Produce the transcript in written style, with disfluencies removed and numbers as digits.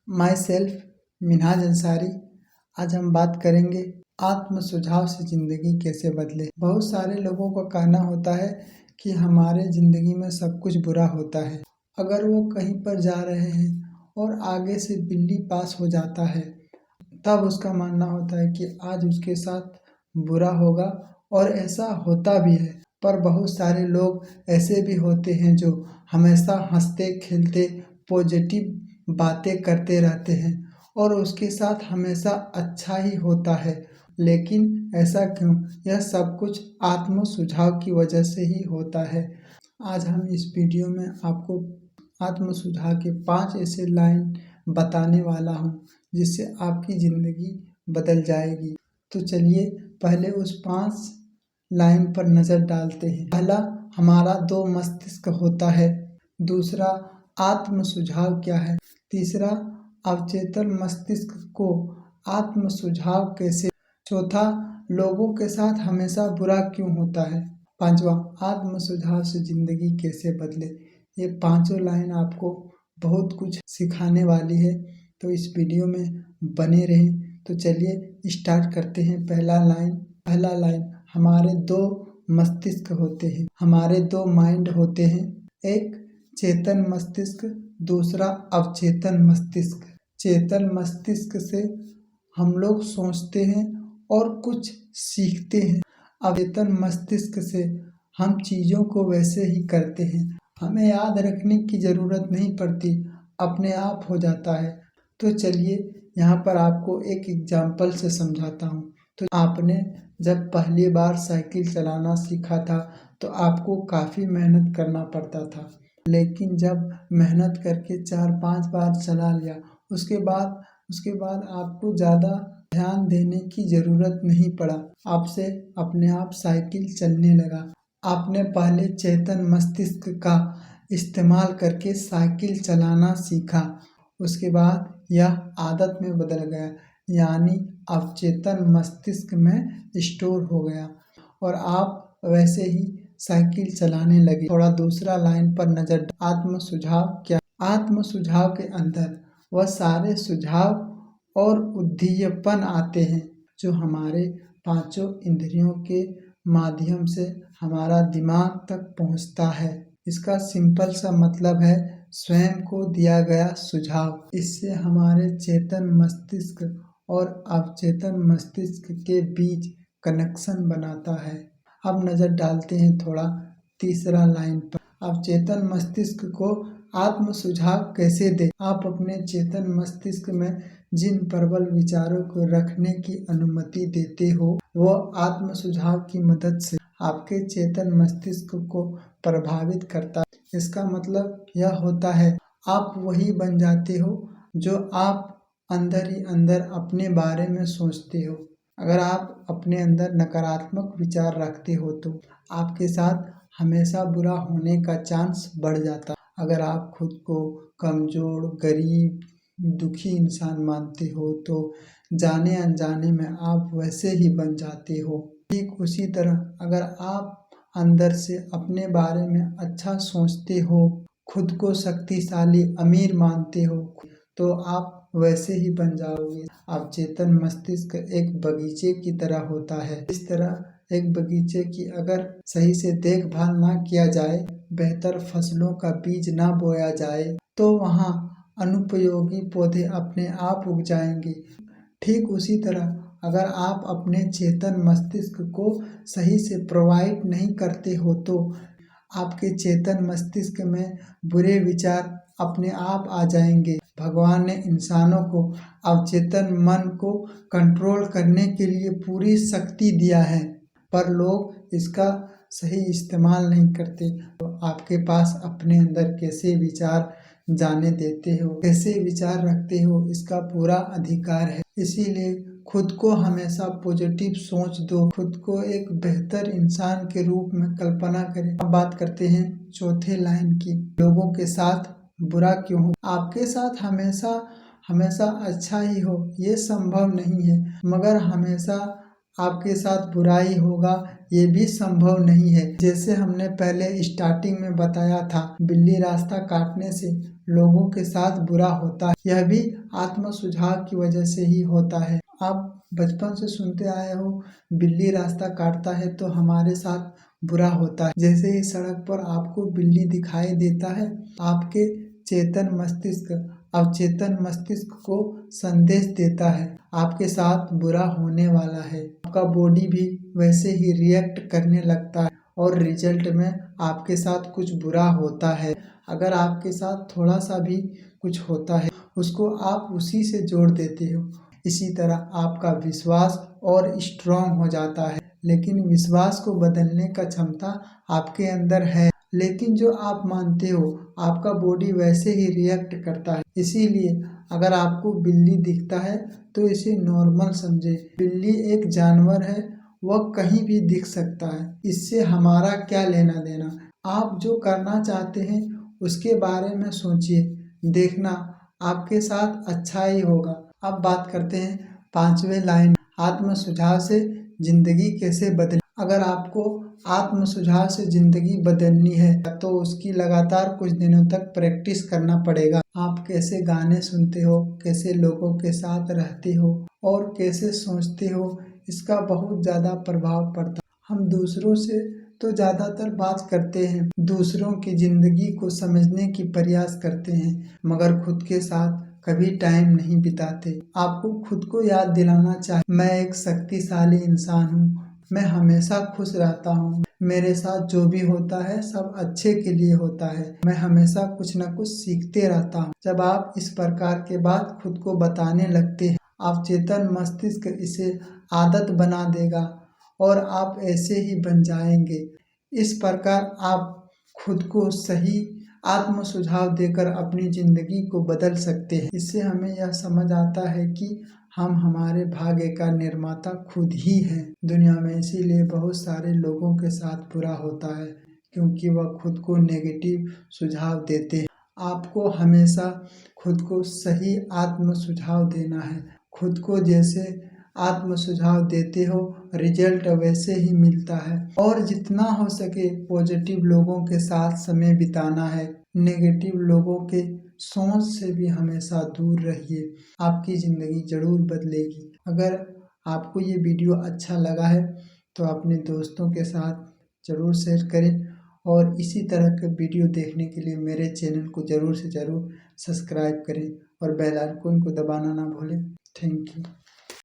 My self Minhaj Ansari. आज हम बात करेंगे आत्म सुझाव से ज़िंदगी कैसे बदले। बहुत सारे लोगों का कहना होता है कि हमारे ज़िंदगी में सब कुछ बुरा होता है। अगर वो कहीं पर जा रहे हैं और आगे से बिल्ली पास हो जाता है तब उसका मानना होता है कि आज उसके साथ बुरा होगा, और ऐसा होता भी है। पर बहुत सारे लोग ऐसे भी होते हैं जो हमेशा हंसते खेलते पॉजिटिव बातें करते रहते हैं और उसके साथ हमेशा अच्छा ही होता है। लेकिन ऐसा क्यों? यह सब कुछ आत्म सुझाव की वजह से ही होता है। आज हम इस वीडियो में आपको आत्म सुझाव के 5 ऐसे लाइन बताने वाला हूँ जिससे आपकी ज़िंदगी बदल जाएगी। तो चलिए पहले उस 5 लाइन पर नज़र डालते हैं। पहला, हमारा 2 मस्तिष्क होता है। दूसरा, आत्म सुझाव क्या है। तीसरा, अवचेतन मस्तिष्क को आत्म सुझाव कैसे। चौथा, लोगों के साथ हमेशा बुरा क्यों होता है। पांचवा, आत्म सुझाव से ज़िंदगी कैसे बदले। ये पांचों लाइन आपको बहुत कुछ सिखाने वाली है, तो इस वीडियो में बने रहें। तो चलिए स्टार्ट करते हैं। पहला लाइन, हमारे 2 मस्तिष्क होते हैं, हमारे 2 माइंड होते हैं। एक चेतन मस्तिष्क, दूसरा अवचेतन मस्तिष्क। चेतन मस्तिष्क से हम लोग सोचते हैं और कुछ सीखते हैं। अवचेतन मस्तिष्क से हम चीज़ों को वैसे ही करते हैं, हमें याद रखने की ज़रूरत नहीं पड़ती, अपने आप हो जाता है। तो चलिए यहाँ पर आपको एक एग्जाम्पल से समझाता हूँ। तो आपने जब पहली बार साइकिल चलाना सीखा था तो आपको काफ़ी मेहनत करना पड़ता था, लेकिन जब मेहनत करके 4-5 बार चला लिया उसके बाद आपको ज़्यादा ध्यान देने की ज़रूरत नहीं पड़ा, आपसे अपने आप साइकिल चलने लगा। आपने पहले चेतन मस्तिष्क का इस्तेमाल करके साइकिल चलाना सीखा, उसके बाद यह आदत में बदल गया, यानी अवचेतन मस्तिष्क में स्टोर हो गया और आप वैसे ही साइकिल चलाने लगे। थोड़ा दूसरा लाइन पर नजर। आत्म सुझाव क्या। आत्म सुझाव के अंदर वह सारे सुझाव और उद्दीपन आते हैं जो हमारे 5 इंद्रियों के माध्यम से हमारा दिमाग तक पहुंचता है। इसका सिंपल सा मतलब है स्वयं को दिया गया सुझाव। इससे हमारे चेतन मस्तिष्क और अवचेतन मस्तिष्क के बीच कनेक्शन बनाता है। अब नज़र डालते हैं थोड़ा तीसरा लाइन पर। अवचेतन मस्तिष्क को आत्म सुझाव कैसे दे। आप अपने चेतन मस्तिष्क में जिन प्रबल विचारों को रखने की अनुमति देते हो वह आत्म सुझाव की मदद से आपके चेतन मस्तिष्क को प्रभावित करता है। इसका मतलब यह होता है आप वही बन जाते हो जो आप अंदर ही अंदर अपने बारे में सोचते हो। अगर आप अपने अंदर नकारात्मक विचार रखते हो तो आपके साथ हमेशा बुरा होने का चांस बढ़ जाता। अगर आप खुद को कमज़ोर, गरीब, दुखी इंसान मानते हो तो जाने अनजाने में आप वैसे ही बन जाते हो। ठीक उसी तरह अगर आप अंदर से अपने बारे में अच्छा सोचते हो, खुद को शक्तिशाली, अमीर मानते हो, तो आप वैसे ही बन जाओगे। अवचेतन मस्तिष्क एक बगीचे की तरह होता है। इस तरह एक बगीचे की अगर सही से देखभाल ना किया जाए, बेहतर फसलों का बीज ना बोया जाए तो वहाँ अनुपयोगी पौधे अपने आप उग जाएंगे। ठीक उसी तरह अगर आप अपने चेतन मस्तिष्क को सही से प्रोवाइड नहीं करते हो तो आपके चेतन मस्तिष्क में बुरे विचार अपने आप आ जाएंगे। भगवान ने इंसानों को अवचेतन मन को कंट्रोल करने के लिए पूरी शक्ति दिया है, पर लोग इसका सही इस्तेमाल नहीं करते। तो आपके पास अपने अंदर कैसे विचार जाने देते हो, कैसे विचार रखते हो, इसका पूरा अधिकार है। इसीलिए खुद को हमेशा पॉजिटिव सोच दो, खुद को एक बेहतर इंसान के रूप में कल्पना करें। अब बात करते हैं चौथे लाइन की। लोगों के साथ बुरा क्यों हो। आपके साथ हमेशा अच्छा ही हो ये संभव नहीं है, मगर हमेशा आपके साथ बुराई होगा ये भी संभव नहीं है। जैसे हमने पहले स्टार्टिंग में बताया था, बिल्ली रास्ता काटने से लोगों के साथ बुरा होता है, यह भी आत्म सुझाव की वजह से ही होता है। आप बचपन से सुनते आए हो, बिल्ली रास्ता काटता है तो हमारे साथ बुरा होता है। जैसे ही सड़क पर आपको बिल्ली दिखाई देता है, आपके चेतन मस्तिष्क अवचेतन मस्तिष्क को संदेश देता है आपके साथ बुरा होने वाला है। आपका बॉडी भी वैसे ही रिएक्ट करने लगता है और रिजल्ट में आपके साथ कुछ बुरा होता है। अगर आपके साथ थोड़ा सा भी कुछ होता है, उसको आप उसी से जोड़ देते हो। इसी तरह आपका विश्वास और स्ट्रांग हो जाता है। लेकिन विश्वास को बदलने का क्षमता आपके अंदर है, लेकिन जो आप मानते हो आपका बॉडी वैसे ही रिएक्ट करता है। इसीलिए अगर आपको बिल्ली दिखता है तो इसे नॉर्मल समझे। बिल्ली एक जानवर है, वह कहीं भी दिख सकता है, इससे हमारा क्या लेना देना। आप जो करना चाहते हैं उसके बारे में सोचिए, देखना आपके साथ अच्छा ही होगा। अब बात करते हैं 5वें लाइन, आत्म सुझाव से जिंदगी कैसे बदले। अगर आपको आत्म सुझाव से जिंदगी बदलनी है तो उसकी लगातार कुछ दिनों तक प्रैक्टिस करना पड़ेगा। आप कैसे गाने सुनते हो, कैसे लोगों के साथ रहते हो और कैसे सोचते हो, इसका बहुत ज़्यादा प्रभाव पड़ता है। हम दूसरों से तो ज़्यादातर बात करते हैं, दूसरों की ज़िंदगी को समझने की प्रयास करते हैं, मगर खुद के साथ कभी टाइम नहीं बिताते। आपको खुद को याद दिलाना चाहिए, मैं एक शक्तिशाली इंसान हूँ, मैं हमेशा खुश रहता हूँ, मेरे साथ जो भी होता है सब अच्छे के लिए होता है, मैं हमेशा कुछ न कुछ सीखते रहता हूँ। जब आप इस प्रकार के बात खुद को बताने लगते हैं, आप चेतन मस्तिष्क इसे आदत बना देगा और आप ऐसे ही बन जाएंगे। इस प्रकार आप खुद को सही आत्म सुझाव देकर अपनी जिंदगी को बदल सकते हैं। इससे हमें यह समझ आता है कि हम हमारे भाग्य का निर्माता खुद ही हैं दुनिया में। इसीलिए बहुत सारे लोगों के साथ बुरा होता है, क्योंकि वह खुद को नेगेटिव सुझाव देते हैं। आपको हमेशा खुद को सही आत्म सुझाव देना है। खुद को जैसे आत्म सुझाव देते हो, रिजल्ट वैसे ही मिलता है। और जितना हो सके पॉजिटिव लोगों के साथ समय बिताना है, नेगेटिव लोगों के सोच से भी हमेशा दूर रहिए, आपकी ज़िंदगी जरूर बदलेगी। अगर आपको ये वीडियो अच्छा लगा है तो अपने दोस्तों के साथ ज़रूर शेयर करें और इसी तरह के वीडियो देखने के लिए मेरे चैनल को ज़रूर से ज़रूर सब्सक्राइब करें और बेल आइकन को दबाना ना भूलें। Thank you.